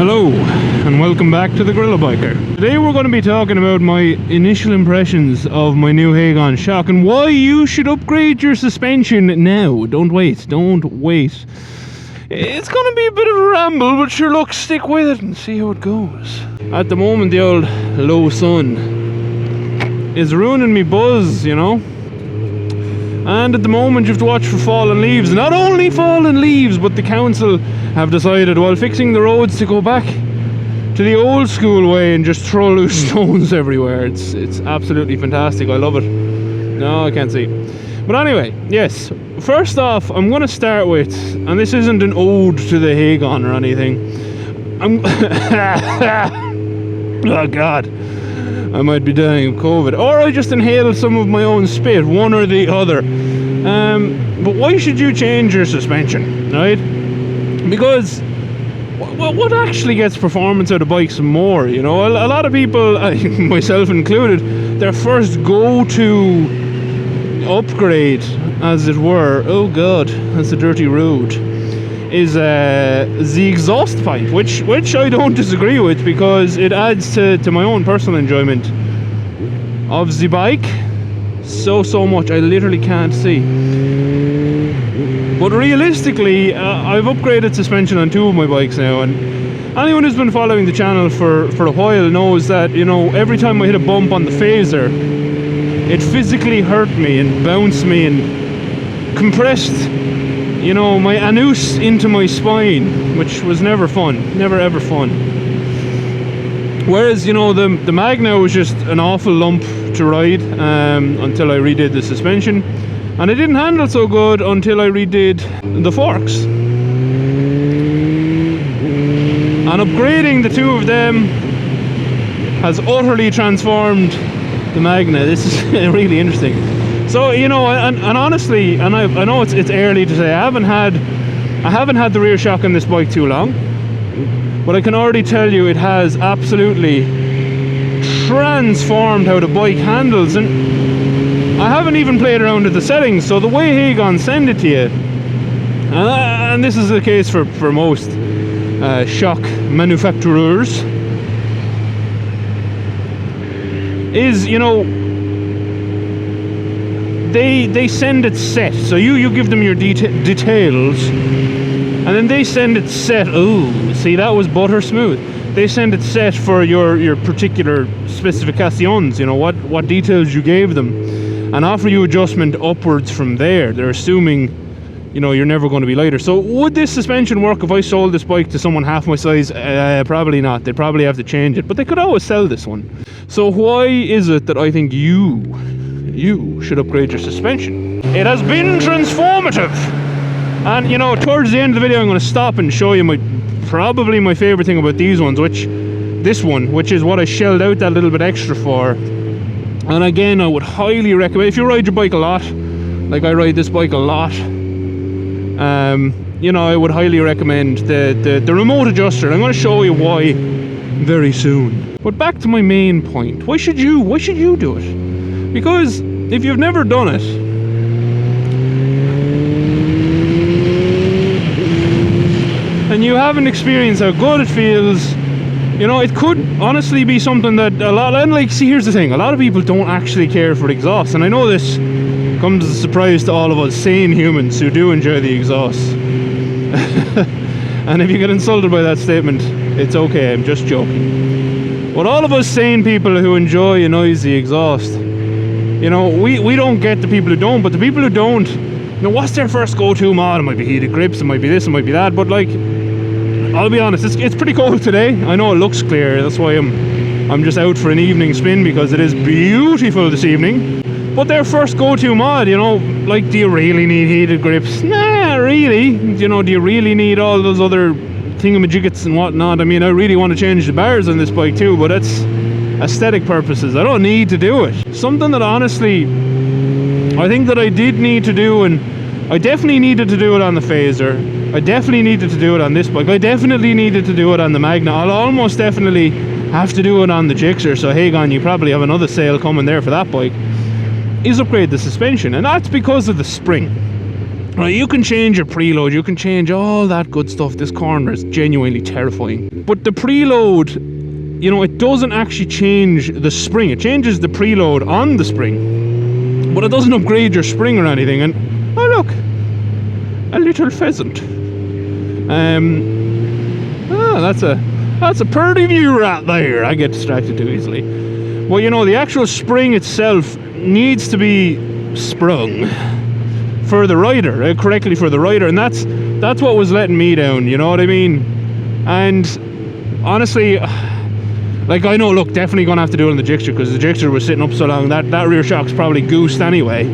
Hello and welcome back to the GorillaBiker. Today we're going to be talking about my initial impressions of my new Hagon Shock and why you should upgrade your suspension now. Don't wait. It's going to be a bit of a ramble, but sure, look, stick with it and see how it goes. At the moment the old low sun is ruining me buzz, you know. And at the moment you have to watch for fallen leaves. Not only fallen leaves, but the council have decided while fixing the roads to go back to the old school way and just throw loose stones everywhere. It's absolutely fantastic. I love it. No, I can't see. But anyway, yes. First off, I'm going to start with, and this isn't an ode to the Hagon or anything. Oh God. I might be dying of COVID, or I just inhaled some of my own spit, one or the other. But why should you change your suspension, right? Because what actually gets performance out of bikes more, you know? A lot of people, myself included, their first go-to upgrade, as it were, oh God, that's a dirty road, is the exhaust pipe, which I don't disagree with, because it adds to my own personal enjoyment of the bike so much I literally can't see. But realistically, I've upgraded suspension on two of my bikes now, and anyone who's been following the channel for a while knows that, you know, every time I hit a bump on the phaser, it physically hurt me and bounced me and compressed, you know, my anus into my spine, which was never fun, never ever fun. Whereas, you know, the Magna was just an awful lump to ride until I redid the suspension, and it didn't handle so good until I redid the forks. And upgrading the two of them has utterly transformed the Magna. This is really interesting. So, you know, and honestly, and I know it's early to say, I haven't had the rear shock on this bike too long, but I can already tell you it has absolutely transformed how the bike handles. And I haven't even played around with the settings, so the way Hagon send it to you, and this is the case for most shock manufacturers, is, you know, they send it set. So you give them your details, and then they send it set. Oh, see, that was butter smooth. They send it set for your particular specifications, you know, what details you gave them, and offer you adjustment upwards from there. They're assuming, you know, you're never going to be lighter. So would this suspension work if I sold this bike to someone half my size? Probably not. They'd probably have to change it, but they could always sell this one. So why is it that I think you should upgrade your suspension? It has been transformative. And, you know, towards the end of the video I'm going to stop and show you probably my favorite thing about these ones, which is what I shelled out that little bit extra for. And again, I would highly recommend, if you ride your bike a lot, like I ride this bike a lot, you know, I would highly recommend the remote adjuster. And I'm going to show you why very soon. But back to my main point. Why should you do it? Because if you've never done it, and you haven't experienced how good it feels, you know, it could honestly be something that see, here's the thing, a lot of people don't actually care for exhaust, and I know this comes as a surprise to all of us sane humans who do enjoy the exhaust. And if you get insulted by that statement, it's okay, I'm just joking. But all of us sane people who enjoy a noisy exhaust, you know, we don't get the people who don't, but the people who don't, you know, what's their first go-to mod? It might be heated grips, it might be this, it might be that, but like, I'll be honest, it's pretty cold today. I know it looks clear, that's why I'm just out for an evening spin, because it is beautiful this evening. But their first go-to mod, you know, like, do you really need heated grips? Nah, really. You know, do you really need all those other thingamajiggets and whatnot? I mean, I really want to change the bars on this bike too, but that's aesthetic purposes. I don't need to do it. Something that honestly I think that I did need to do, and I definitely needed to do it on the phaser, I definitely needed to do it on this bike, I definitely needed to do it on the Magna, I'll almost definitely have to do it on the GSX-R. So Hagon, you probably have another sale coming there for that bike, is upgrade the suspension. And that's because of the spring. Right, you can change your preload, you can change all that good stuff. This corner is genuinely terrifying. But the preload, you know, it doesn't actually change the spring. It changes the preload on the spring, but it doesn't upgrade your spring or anything. And oh look, a little pheasant. That's a pretty view right there. I get distracted too easily. Well, you know, the actual spring itself needs to be sprung for the rider, correctly for the rider, and that's what was letting me down, you know what I mean? And honestly, like, I know, look, definitely gonna have to do it on the Gixxer, because the Gixxer was sitting up so long that rear shock's probably goosed anyway.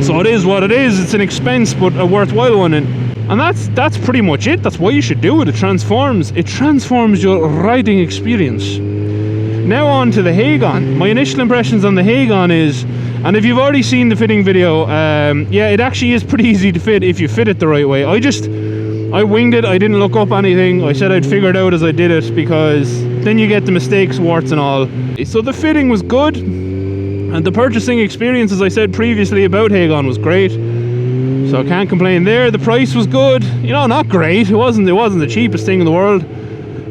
So it is what it is. It's an expense, but a worthwhile one, and that's pretty much it. That's what you should do. It transforms your riding experience. Now on to the Hagon. My initial impressions on the Hagon is, and if you've already seen the fitting video, yeah, it actually is pretty easy to fit if you fit it the right way. I winged it. I didn't look up anything. I said I'd figure it out as I did it, because then you get the mistakes, warts and all. So the fitting was good, and the purchasing experience, as I said previously about Hagon, was great. So I can't complain there. The price was good. You know, not great. It wasn't the cheapest thing in the world.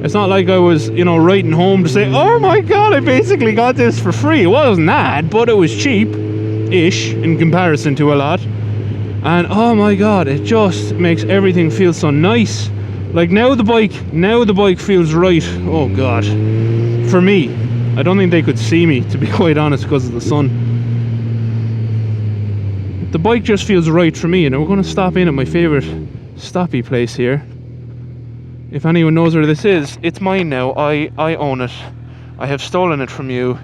It's not like I was, you know, writing home to say, oh my god, I basically got this for free. It wasn't that, but it was cheap-ish in comparison to a lot. And oh my god, it just makes everything feel so nice. Like, now the bike feels right. Oh god. For me. I don't think they could see me, to be quite honest, because of the sun. The bike just feels right for me, and we're going to stop in at my favourite stoppy place here. If anyone knows where this is, it's mine now. I own it. I have stolen it from you.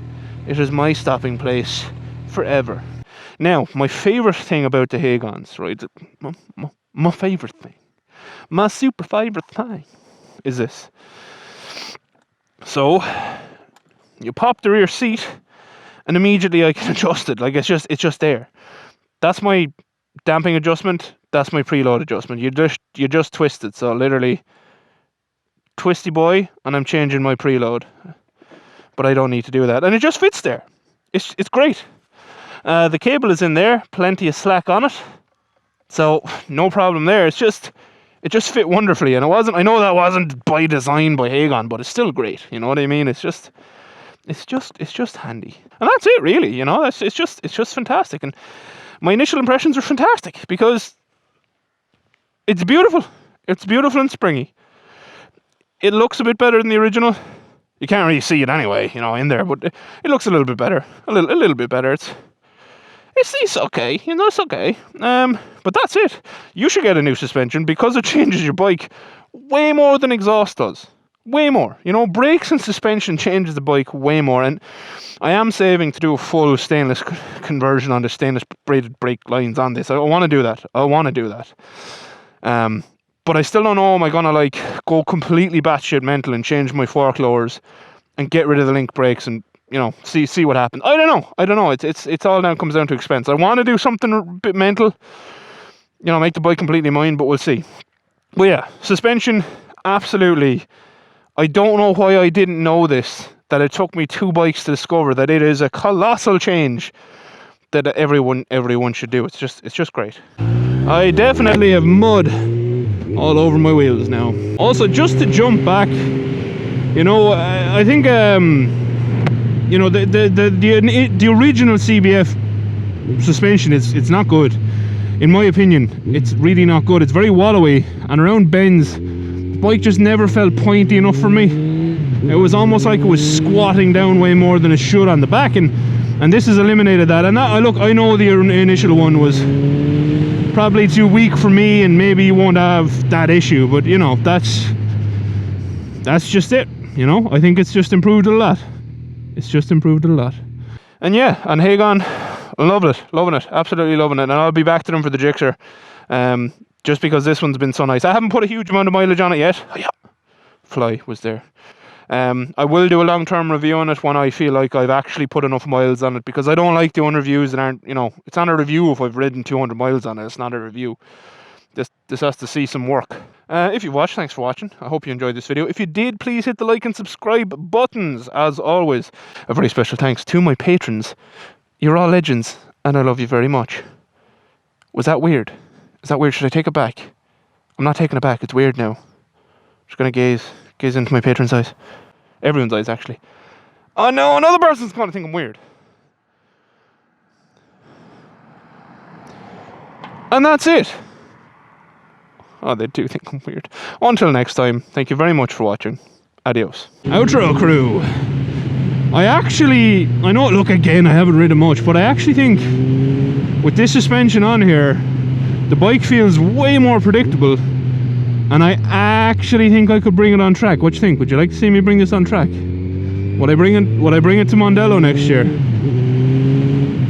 It is my stopping place forever. Now, my favourite thing about the Hagons, right? My favourite thing. My super favourite thing is this. So, you pop the rear seat, and immediately I can adjust it. Like, it's just there. That's my damping adjustment. That's my preload adjustment. You just twist it. So literally, twisty boy, and I'm changing my preload. But I don't need to do that, and it just fits there. It's great. The cable is in there, plenty of slack on it, so no problem there. It just fit wonderfully, and I know that wasn't by design by Hagon, but it's still great. You know what I mean? It's just handy, and that's it really. You know, it's just fantastic. And my initial impressions are fantastic, because it's beautiful. It's beautiful and springy. It looks a bit better than the original. You can't really see it anyway, you know, in there, but it looks a little bit better. A little bit better. It's okay, you know, it's okay. But that's it. You should get a new suspension, because it changes your bike way more than exhaust does. Way more. You know, brakes and suspension changes the bike way more. And I am saving to do a full stainless conversion on the stainless braided brake lines on this. I want to do that. But I still don't know, am I going to like go completely batshit mental and change my fork lowers and get rid of the link brakes and, you know, see what happens. I don't know. It's all now comes down to expense. I want to do something a bit mental, you know, make the bike completely mine, but we'll see. But yeah, suspension, absolutely. I don't know why I didn't know this, that it took me 2 bikes to discover that it is a colossal change that everyone should do. It's just great. I definitely have mud all over my wheels now. Also, just to jump back, you know, I think you know, the original CBF suspension it's not good, in my opinion. It's really not good. It's very wallowy, and around bends the bike just never felt pointy enough for me. It was almost like it was squatting down way more than it should on the back, and this has eliminated that. And that, look, I know the initial one was probably too weak for me, and maybe you won't have that issue, but you know, that's just it. You know, I think it's just improved a lot. And yeah, and Hagon, loving it, absolutely loving it. And I'll be back to them for the Gixxer, just because this one's been so nice. I haven't put a huge amount of mileage on it yet. Oh, yeah. Fly was there. I will do a long-term review on it when I feel like I've actually put enough miles on it, because I don't like doing reviews that aren't, you know, it's not a review if I've ridden 200 miles on it. It's not a review. This has to see some work. If you watched, thanks for watching. I hope you enjoyed this video. If you did, please hit the like and subscribe buttons. As always, a very special thanks to my patrons. You're all legends, and I love you very much. Was that weird? Is that weird? Should I take it back? I'm not taking it back. It's weird now. Just gonna gaze into my patron's eyes. Everyone's eyes, actually. Oh no, another person's gonna think I'm weird. And that's it. Oh, they do think I'm weird. Until next time, thank you very much for watching. Adios. Outro crew. I know, look, again, I haven't ridden much, but I actually think with this suspension on here, the bike feels way more predictable, and I actually think I could bring it on track. What do you think? Would you like to see me bring this on track? Would I bring it to Mondello next year?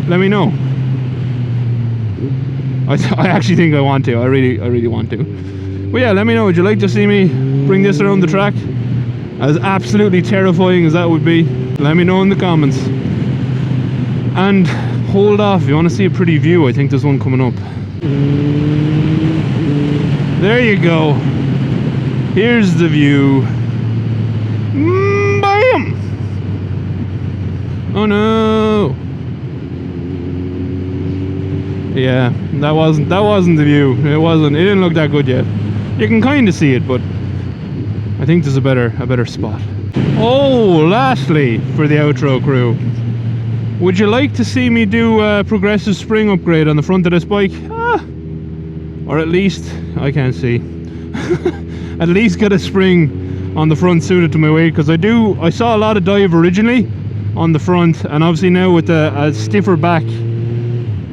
Let me know. I actually think I want to. I really want to. But yeah, let me know. Would you like to see me bring this around the track? As absolutely terrifying as that would be, let me know in the comments. And hold off, if you want to see a pretty view, I think there's one coming up. There you go. Here's the view. Bam! Oh no! Yeah, that wasn't the view. It didn't look that good yet. You can kind of see it, but I think there's a better spot. Oh, lastly, for the outro crew, would you like to see me do a progressive spring upgrade on the front of this bike? Or at least, I can't see. At least get a spring on the front suited to my weight, because I saw a lot of dive originally on the front, and obviously now with a stiffer back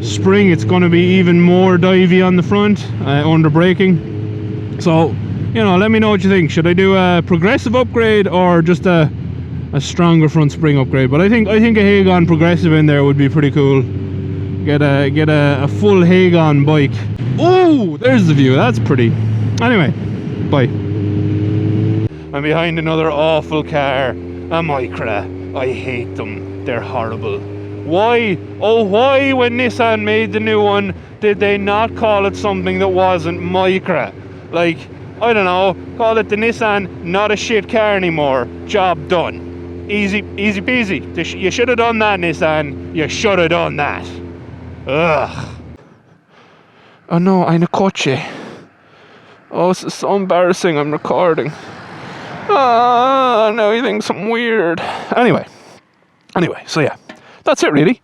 spring, it's going to be even more divey on the front under braking. So, you know, let me know what you think. Should I do a progressive upgrade or just a stronger front spring upgrade? But I think a Hagon progressive in there would be pretty cool. Get a full Hagon bike. Oh, there's the view. That's pretty. Anyway, bye. I'm behind another awful car, a Micra. I hate them. They're horrible. Why? Oh, why, when Nissan made the new one, did they not call it something that wasn't Micra? Like, I don't know, call it the Nissan not a shit car anymore. Job done. Easy peasy. You should have done that, Nissan. You should have done that. Ugh. Oh no, I'm a coche. Oh, this is so embarrassing. I'm recording. Now he thinks I'm weird. Anyway, so yeah, that's it really.